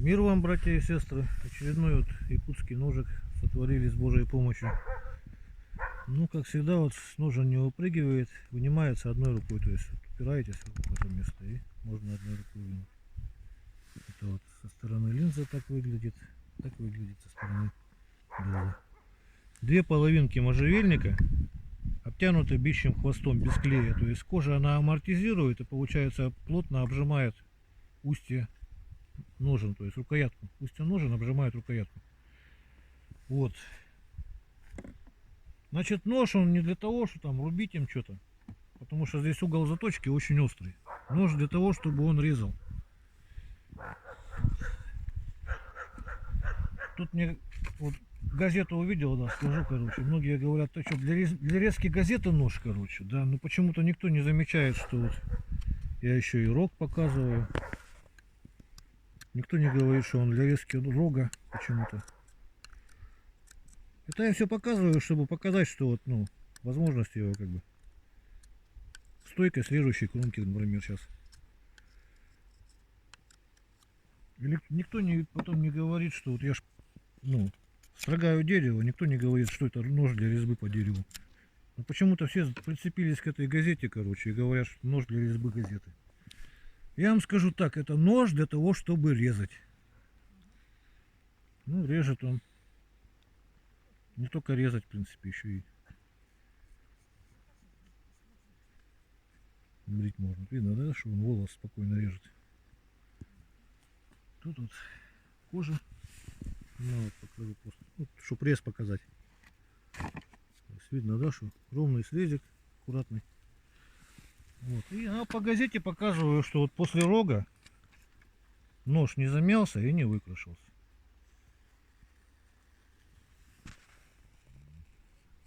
Мир вам, братья и сестры. Очередной вот якутский ножик сотворили с Божьей помощью. Ну, как всегда, вот с ножа не выпрыгивает, вынимается одной рукой. То есть упираетесь в это место и можно одной рукой вынуть. Это вот со стороны линзы так выглядит со стороны дозы. Две половинки можжевельника обтянуты бичьим хвостом без клея. То есть кожа она амортизирует и получается плотно обжимает устье ножен, то есть рукоятку. Устье ножен обжимает рукоятку. Вот. Значит, нож он не для того, что там рубить им что-то, потому что здесь угол заточки очень острый. Нож для того, чтобы он резал. Тут мне вот газету увидел, да, скажу, короче. Многие говорят, ты что, для резки газеты нож, короче, да. Но почему-то никто не замечает, что вот я еще и рог показываю. Никто не говорит, что он для резки рога почему-то. Это я все показываю, чтобы показать, что вот, ну, возможности его как бы. Стойкость режущей кромки, например, сейчас. Или никто потом не говорит, что вот я ж, ну, строгаю дерево, никто не говорит, что это нож для резьбы по дереву. Но почему-то все прицепились к этой газете, короче, и говорят, что нож для резьбы газеты. Я вам скажу так, это нож для того, чтобы резать. Ну, режет он. Не только резать, в принципе, еще и брить можно. Видно, да, что он волос спокойно режет. Тут вот кожа. Ну, вот покажу просто. Вот, чтобы рез показать. То есть видно, да, что ровный срезик, аккуратный. Вот. И по газете показываю, что вот после рога нож не замялся и не выкрашился.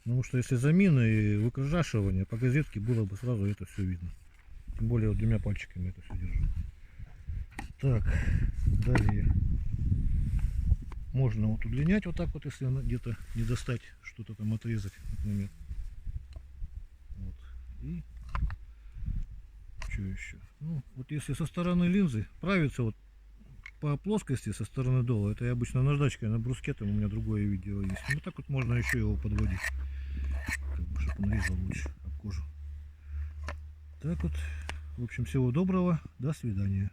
Потому что если замина и выкрашивание, по газетке было бы сразу это все видно. Тем более вот двумя пальчиками это все держу. Так, далее. Можно вот удлинять вот так вот, если где-то не достать, что-то там отрезать, например. Вот. И что еще? Ну, вот если со стороны линзы правится вот по плоскости со стороны дола, это я обычно наждачкой на бруске, там у меня другое видео есть. Вот так вот можно еще его подводить, как бы, чтобы он резал лучше об кожу. Так вот, в общем, всего доброго, до свидания.